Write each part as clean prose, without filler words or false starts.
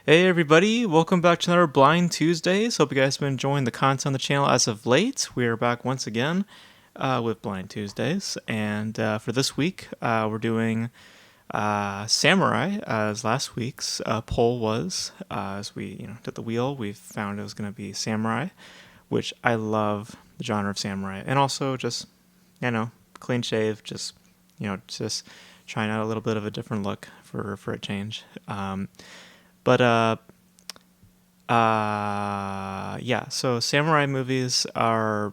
Hey everybody, welcome back to another Blind Tuesdays. Hope you guys have been enjoying the content on the channel as of late. We are back once again with Blind Tuesdays, and for this week we're doing Samurai, as last week's poll was. As we did the wheel, we found it was going to be Samurai, which I love the genre of Samurai, and also just clean shave, just trying out a little bit of a different look for a change. Yeah, so samurai movies are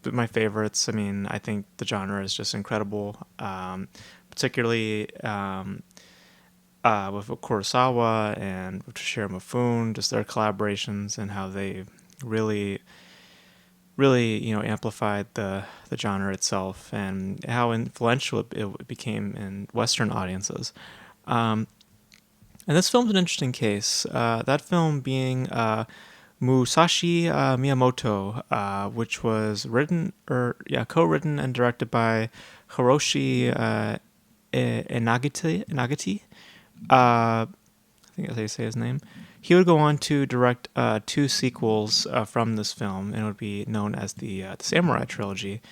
my favorites. I mean, I think the genre is just incredible, particularly with Kurosawa and with Toshiro Mifune, just their collaborations and how they really, really, amplified the genre itself and how influential it became in Western audiences. And this film's an interesting case. That film being Musashi Miyamoto, which was co-written and directed by Hiroshi Inagati. I think that's how you say his name. He would go on to direct two sequels from this film, and it would be known as the Samurai Trilogy,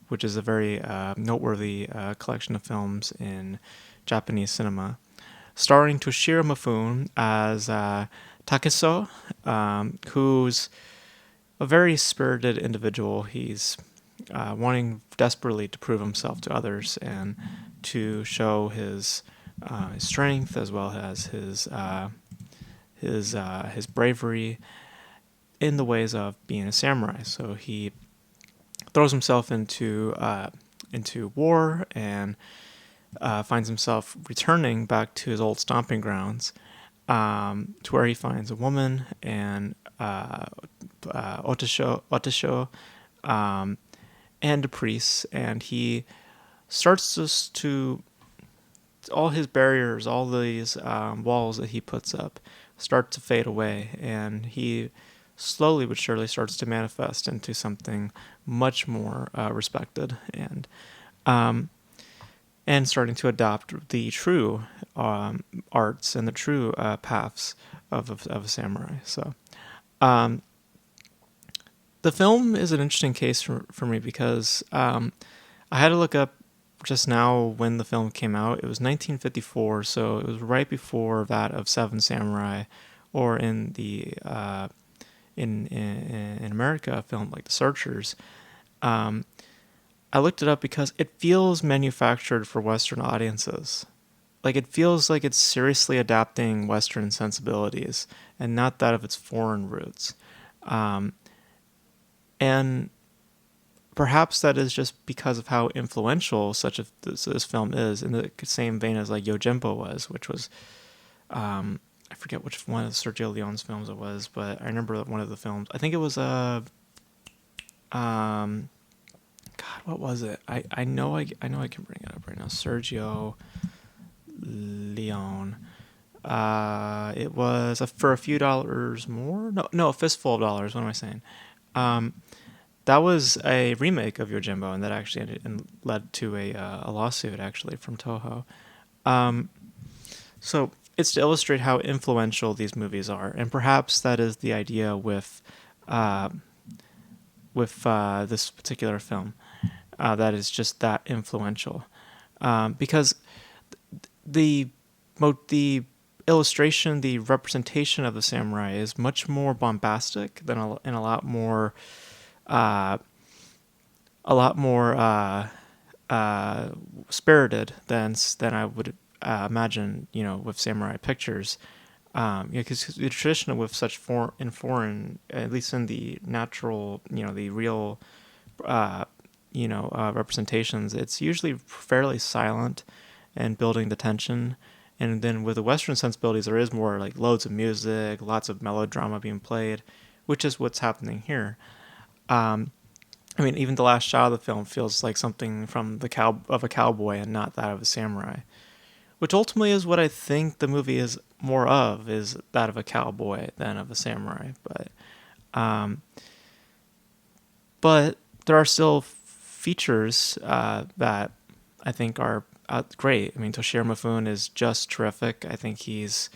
which is a very noteworthy collection of films in Japanese cinema, starring Toshiro Mifune as Takeso, who's a very spirited individual. He's wanting desperately to prove himself to others and to show his strength as well as his bravery in the ways of being a samurai. So he throws himself into war and finds himself returning back to his old stomping grounds, to where he finds a woman and Otisho, and a priest, and he starts just to all his barriers, all these walls that he puts up, start to fade away, and he slowly but surely starts to manifest into something much more respected and starting to adopt the true arts and the true paths of a samurai. So the film is an interesting case for me because I had to look up just now when the film came out. It was 1954, so it was right before that of Seven Samurai, or in the in America, a film like The Searchers. I looked it up because it feels manufactured for Western audiences. Like, it feels like it's seriously adapting Western sensibilities and not that of its foreign roots. And perhaps that is just because of how influential this film is, in the same vein as like Yojimbo was, which was, I forget which one of Sergio Leone's films it was, but I remember that one of the films, I think it was God, what was it? I know I can bring it up right now. Sergio Leone. It was for a few dollars more. No, a fistful of dollars. What am I saying? That was a remake of Yojimbo, and that actually led to a lawsuit actually from Toho. So it's to illustrate how influential these movies are, and perhaps that is the idea with this particular film. That is just that influential, because the illustration, the representation of the samurai is much more bombastic and a lot more spirited than I would imagine. With samurai pictures, because the tradition with such foreign, at least in the natural, the real, representations, it's usually fairly silent and building the tension. And then with the Western sensibilities, there is more like loads of music, lots of melodrama being played, which is what's happening here. I mean, even the last shot of the film feels like something from of a cowboy and not that of a samurai, which ultimately is what I think the movie is more of, is that of a cowboy than of a samurai. But there are still features that I think are great. I mean, Toshiro Mifune is just terrific. I think he's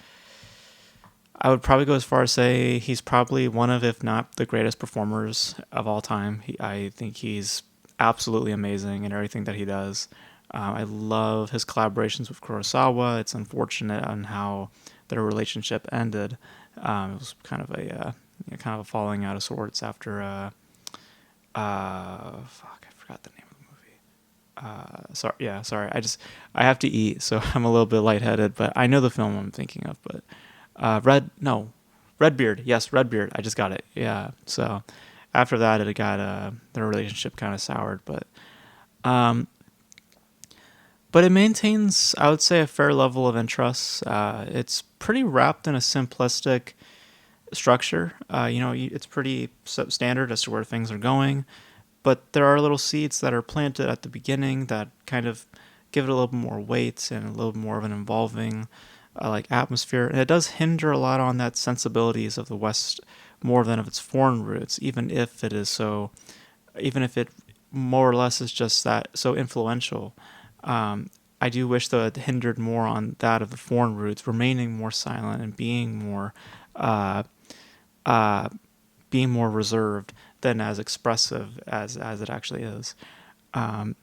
I would probably go as far as say he's probably one of, if not the greatest performers of all time. I think he's absolutely amazing in everything that he does. I love his collaborations with Kurosawa. It's unfortunate on how their relationship ended. It was kind of a falling out of sorts after fuck, I forgot the name of the movie. Sorry. I have to eat, so I'm a little bit lightheaded, but I know the film I'm thinking of. But Redbeard. Yes, Redbeard. I just got it. Yeah. So after that, it got their relationship kind of soured, um, but it maintains, I would say, a fair level of interest. It's pretty wrapped in a simplistic structure. It's pretty standard as to where things are going, but there are little seeds that are planted at the beginning that kind of give it a little bit more weight and a little more of an involving like atmosphere, and it does hinder a lot on that sensibilities of the West more than of its foreign roots, even if it more or less is just that so influential. I do wish though it hindered more on that of the foreign roots, remaining more silent and uh, uh, being more reserved than as expressive as it actually is. Um,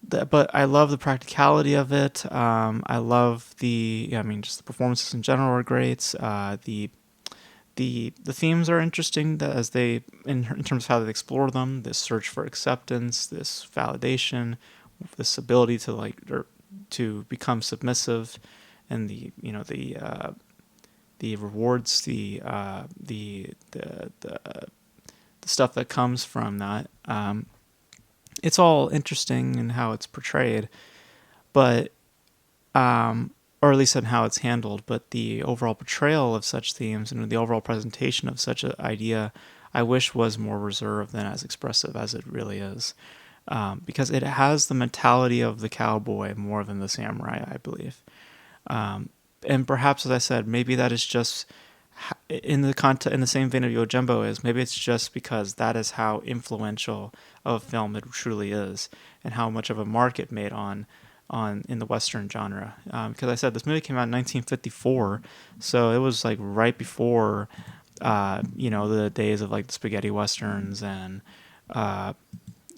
but I love the practicality of it. I love just the performances in general are great. The themes are interesting as in terms of how they explore them. This search for acceptance, this validation, this ability to to become submissive, and the rewards, the stuff that comes from that. It's all interesting in how it's portrayed, but or at least in how it's handled. But the overall portrayal of such themes and the overall presentation of such an idea, I wish was more reserved than as expressive as it really is, because it has the mentality of the cowboy more than the samurai, I believe. And perhaps, as I said, maybe that is just in the same vein of Yojimbo is. Maybe it's just because that is how influential of a film it truly is, and how much of a mark it made on in the Western genre. Because I said this movie came out in 1954, so it was like right before the days of like the spaghetti westerns uh,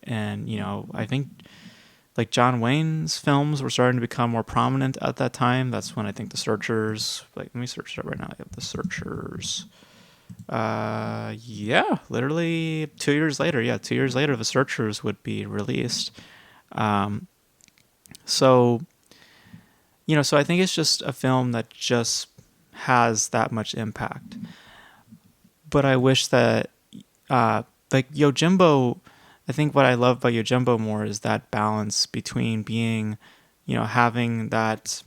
and I think like John Wayne's films were starting to become more prominent at that time. That's when I think The Searchers. Like, let me search it right now. I have The Searchers. Yeah, literally 2 years later. Yeah, 2 years later, The Searchers would be released. Um, so so I think it's just a film that just has that much impact. But I wish that, like Yojimbo, I think what I love about Yojimbo more is that balance between being, having that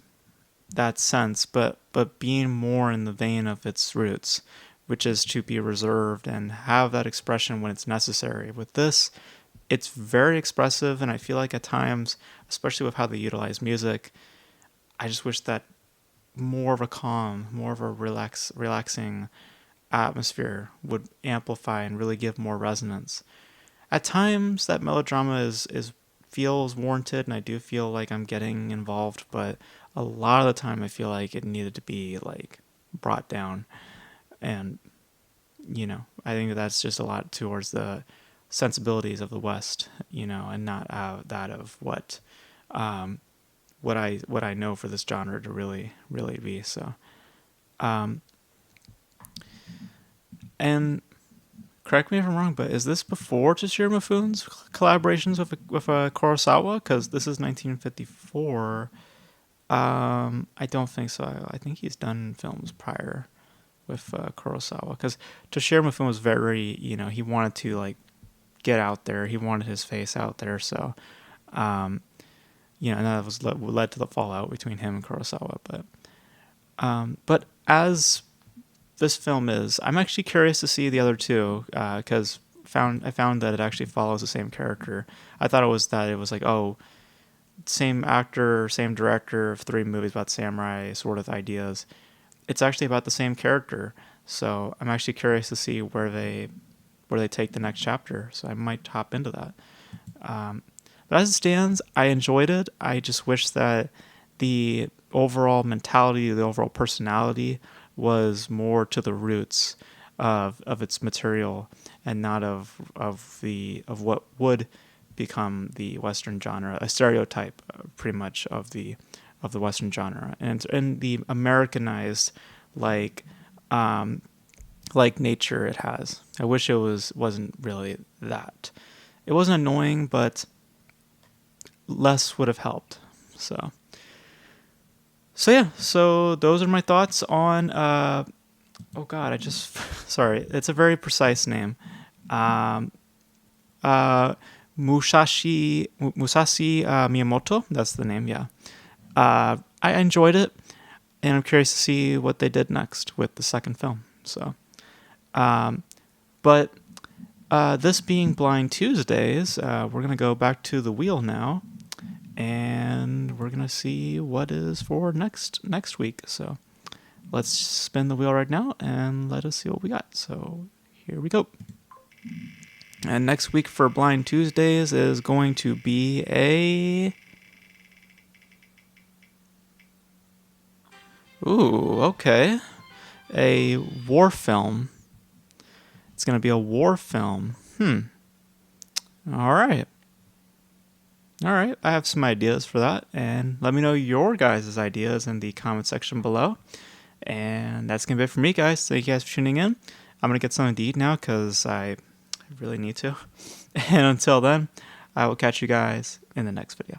sense, but being more in the vein of its roots, which is to be reserved and have that expression when it's necessary. With this, it's very expressive, and I feel like at times, especially with how they utilize music, I just wish that more of a calm, more of a relaxing atmosphere would amplify and really give more resonance. At times, that melodrama is feels warranted, and I do feel like I'm getting involved, but a lot of the time, I feel like it needed to be like brought down, and I think that's just a lot towards the sensibilities of the West, and not that of um, what I know for this genre to really be. So, um, and correct me if I'm wrong, but is this before Toshiro Mifune's collaborations with Kurosawa? Because this is 1954. I don't think so. I think he's done films prior with Kurosawa, because Toshiro Mifune was very, he wanted to like get out there. He wanted his face out there. So, um, and that was led to the fallout between him and Kurosawa. But as this film is, I'm actually curious to see the other two, because I found that it actually follows the same character. I thought it was like, oh, same actor, same director of three movies about samurai sort of ideas. It's actually about the same character. So I'm actually curious to see where they take the next chapter. So I might hop into that. But as it stands, I enjoyed it. I just wish that the overall mentality, the overall personality was more to the roots of its material and not of what would become the Western genre, a stereotype pretty much of the Western genre, and the Americanized like nature it has. I wish it wasn't really that. It wasn't annoying, but less would have helped. So yeah, so those are my thoughts on oh god, I just sorry, it's a very precise name. Um Musashi Miyamoto, that's the name, yeah. I enjoyed it, and I'm curious to see what they did next with the second film. So, but this being Blind Tuesdays, we're gonna go back to the wheel now, and we're gonna see what is for next week. So, let's spin the wheel right now and let us see what we got. So, here we go. And next week for Blind Tuesdays is going to be okay. A war film. It's going to be a war film. All right. All right. I have some ideas for that. And let me know your guys' ideas in the comment section below. And that's going to be it for me, guys. Thank you guys for tuning in. I'm going to get something to eat now because I really need to. And until then, I will catch you guys in the next video.